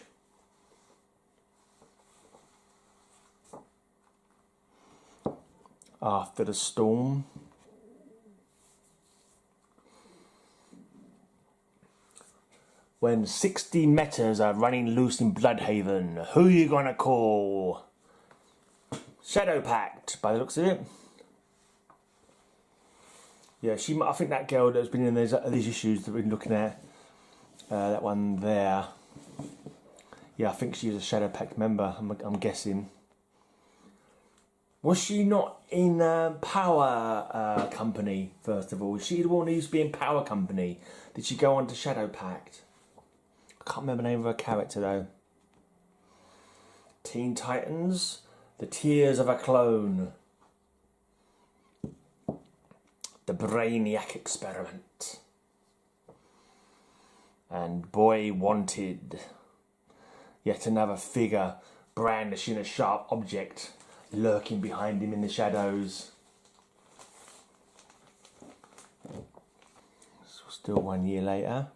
After the storm. When 60 metas are running loose in Bloodhaven, who you gonna call? Shadow Pact, by the looks of it. Yeah, I think that girl that's been in these issues that we've been looking at, that one there. Yeah, I think she's a Shadow Pact member, I'm guessing. Was she not in Power Company, first of all? Was she the one who used to be in Power Company? Did she go on to Shadow Pact? I can't remember the name of her character, though. Teen Titans, The Tears of a Clone. The Brainiac Experiment. And Boy Wanted. Yet another figure brandishing a sharp object, lurking behind him in the shadows. Still 1 year later.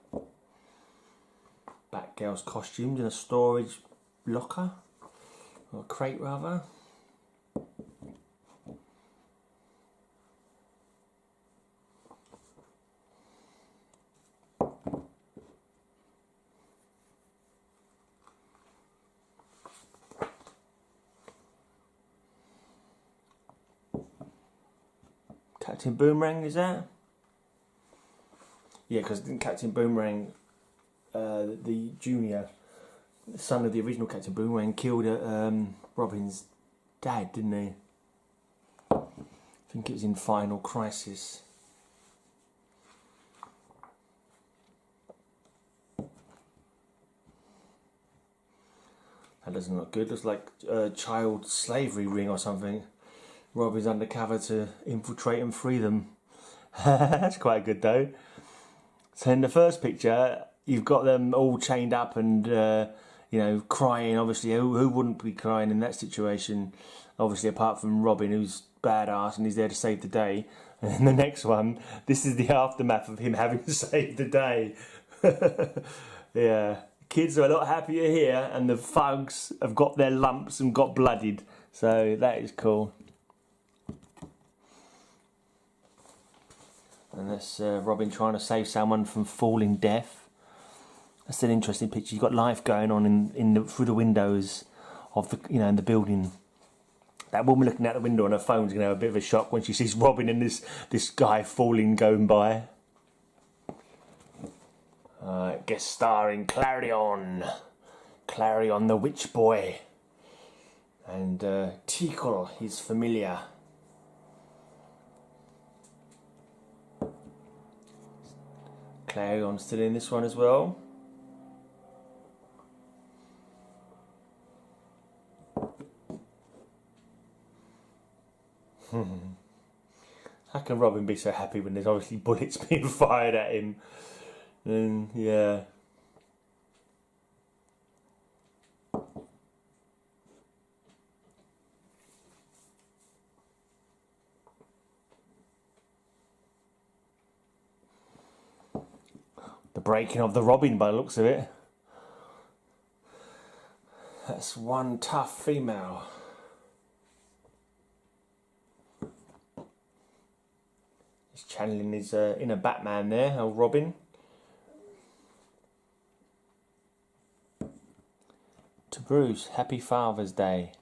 Batgirl's costumes in a storage locker. Or a crate, rather. Captain Boomerang, is that? Yeah, because Captain Boomerang, the junior, the son of the original Captain Boomerang, killed Robin's dad, didn't he? I think it was in Final Crisis. That doesn't look good. Looks like a child slavery ring or something. Robin's undercover to infiltrate and free them. That's quite good though. So in the first picture, you've got them all chained up and crying. Obviously, who wouldn't be crying in that situation? Obviously, apart from Robin, who's badass and he's there to save the day. And in the next one, this is the aftermath of him having to save the day. Yeah, kids are a lot happier here, and the thugs have got their lumps and got bloodied. So that is cool. And that's Robin trying to save someone from falling death. That's an interesting picture. You've got life going on through the windows of the in the building. That woman looking out the window on her phone's gonna have a bit of a shock when she sees Robin and this guy falling going by. Guest starring Clarion the Witch Boy, and Tikal, his familiar. Clarion's still in this one as well. How can Robin be so happy when there's obviously bullets being fired at him? And yeah. The breaking of the Robin by the looks of it. That's one tough female. He's channeling his inner Batman there, old Robin. To Bruce, happy Father's Day.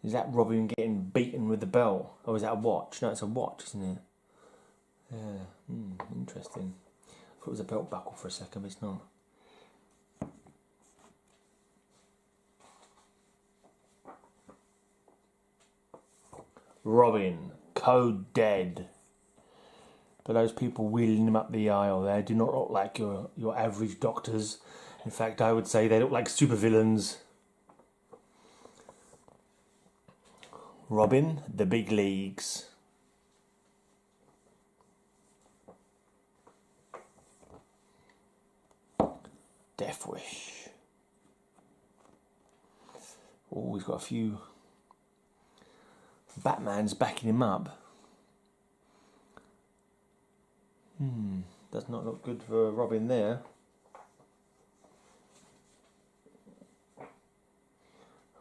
Is that Robin getting beaten with the belt? Or is that a watch? No, it's a watch, isn't it? Yeah, interesting. I thought it was a belt buckle for a second, but it's not. Robin, code dead. But those people wheeling him up the aisle there do not look like your average doctors. In fact, I would say they look like supervillains. Robin, the big leagues. Death Wish. Oh, he's got a few Batman's backing him up. Does not look good for Robin there.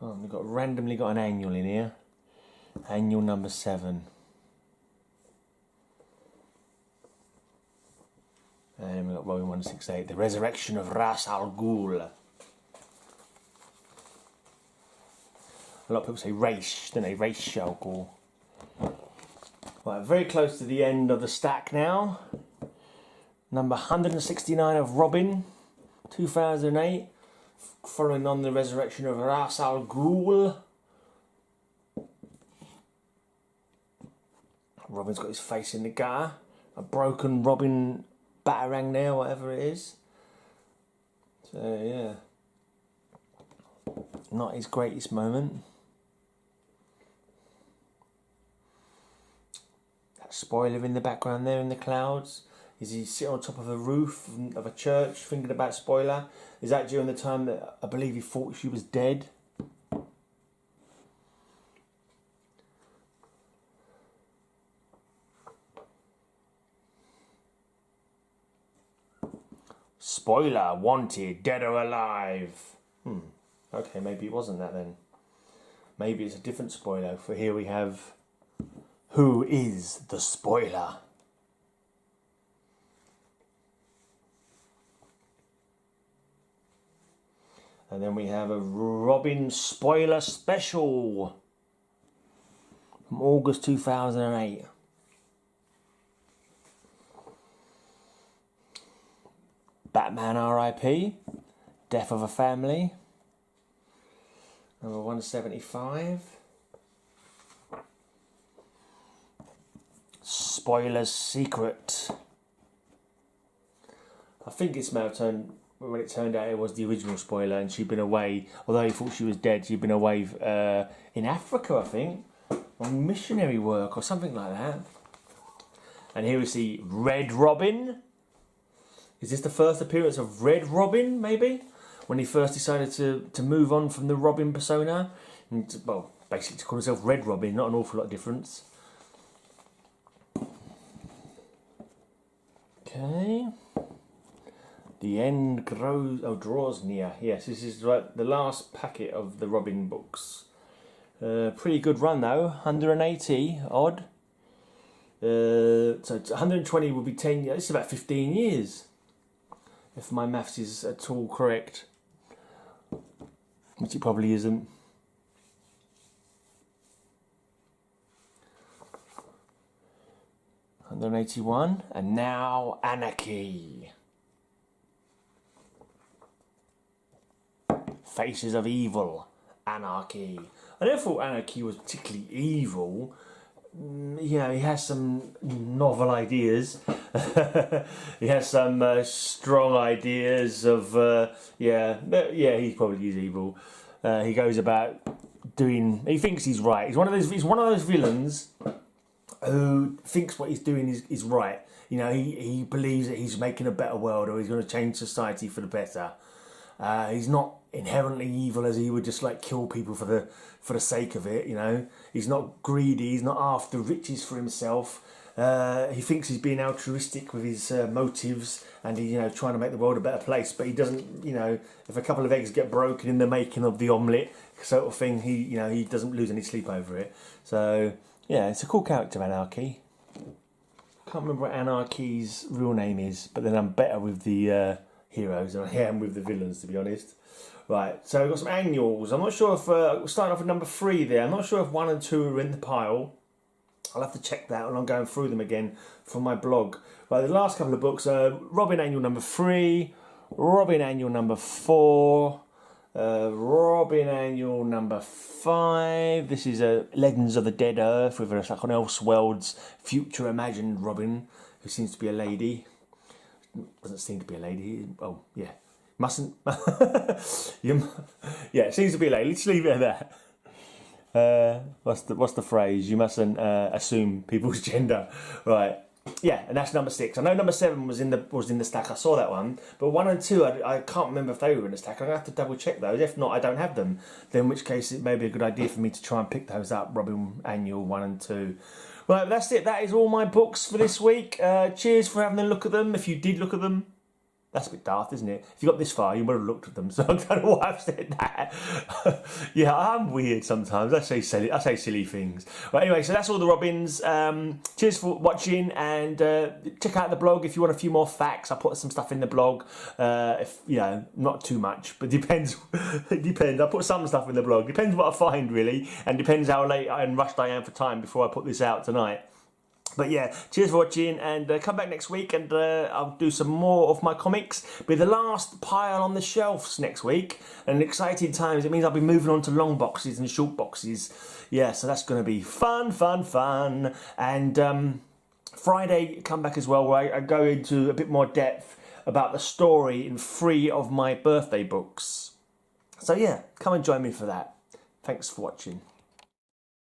Oh, we've randomly got an annual in here. Annual number 7. And we've got Robin 168, The Resurrection of Ra's al Ghul. A lot of people say Ra's, don't they? Ra's al Ghul. Right, very close to the end of the stack now. Number 169 of Robin, 2008. Following on The Resurrection of Ra's al Ghul. Robin's got his face in the gutter. A broken Robin Batarang there, whatever it is. So, yeah. Not his greatest moment. That spoiler in the background there in the clouds. Is he sitting on top of a roof of a church thinking about spoiler? Is that during the time that I believe he thought she was dead? Spoiler, wanted, dead or alive. Okay, maybe it wasn't that then. Maybe it's a different spoiler. For here we have, who is the spoiler? And then we have a Robin spoiler special from August 2008. Batman R.I.P. Death of a Family. Number 175. Spoiler's Secret. I think it's may have turned, when it turned out it was the original spoiler and she'd been away, although he thought she was dead, she'd been away in Africa, I think, on missionary work or something like that. And here we see Red Robin. Is this the first appearance of Red Robin, maybe? When he first decided to move on from the Robin persona? And, well, basically to call himself Red Robin, not an awful lot of difference. Okay. The end draws near. Yes, this is right, the last packet of the Robin books. Pretty good run though, 180 odd. So 120 would be 10 years, it's about 15 years. If my maths is at all correct. Which it probably isn't. $181, and now Anarchy. Faces of Evil, Anarchy. I never thought Anarchy was particularly evil. You know, he has some novel ideas. He has some strong ideas of, he probably is evil. He goes about doing, he thinks he's right. He's one of those villains who thinks what he's doing is right. You know, he believes that he's making a better world or he's going to change society for the better. He's not inherently evil as he would just like kill people for the sake of it, you know. He's not greedy, he's not after riches for himself. He thinks he's being altruistic with his motives and he's, you know, trying to make the world a better place, but he doesn't, you know, if a couple of eggs get broken in the making of the omelette sort of thing, he doesn't lose any sleep over it. So, yeah, it's a cool character, Anarchy. Can't remember what Anarchy's real name is, but then I'm better with the heroes than I am with the villains, to be honest. Right, so we've got some annuals. I'm not sure if, we're starting off with number 3 there. I'm not sure if 1 and 2 are in the pile. I'll have to check that when I'm going through them again from my blog. Right, the last couple of books are Robin Annual number 3, Robin Annual number 4, Robin Annual number 5. This is Legends of the Dead Earth with like an Elseworlds future imagined Robin, who seems to be a lady. Doesn't seem to be a lady. Oh, yeah. Mustn't. Yeah, it seems to be a lady. Let's leave it at that. What's the phrase? You mustn't assume people's gender. Right. Yeah, and that's number 6. I know number 7 was in the stack. I saw that one, but 1 and 2, I can't remember if they were in the stack. I'm gonna have to double check those. If not, I don't have them. Then, in which case, it may be a good idea for me to try and pick those up. Robin Annual 1 and 2. Right, that's it. That is all my books for this week. Cheers for having a look at them. If you did look at them. That's a bit daft, isn't it? If you got this far, you would have looked at them. So I don't know why I've said that. Yeah, I'm weird sometimes. I say silly things. But anyway, so that's all the Robins. Cheers for watching, and check out the blog if you want a few more facts. I put some stuff in the blog. If not too much, but depends. It depends. I put some stuff in the blog. Depends what I find really, and depends how late and rushed I am for time before I put this out tonight. But yeah, cheers for watching, and come back next week, and I'll do some more of my comics. Be the last pile on the shelves next week, and exciting times. It means I'll be moving on to long boxes and short boxes. Yeah, so that's going to be fun. And Friday, come back as well, where I go into a bit more depth about the story in 3 of my birthday books. So yeah, come and join me for that. Thanks for watching.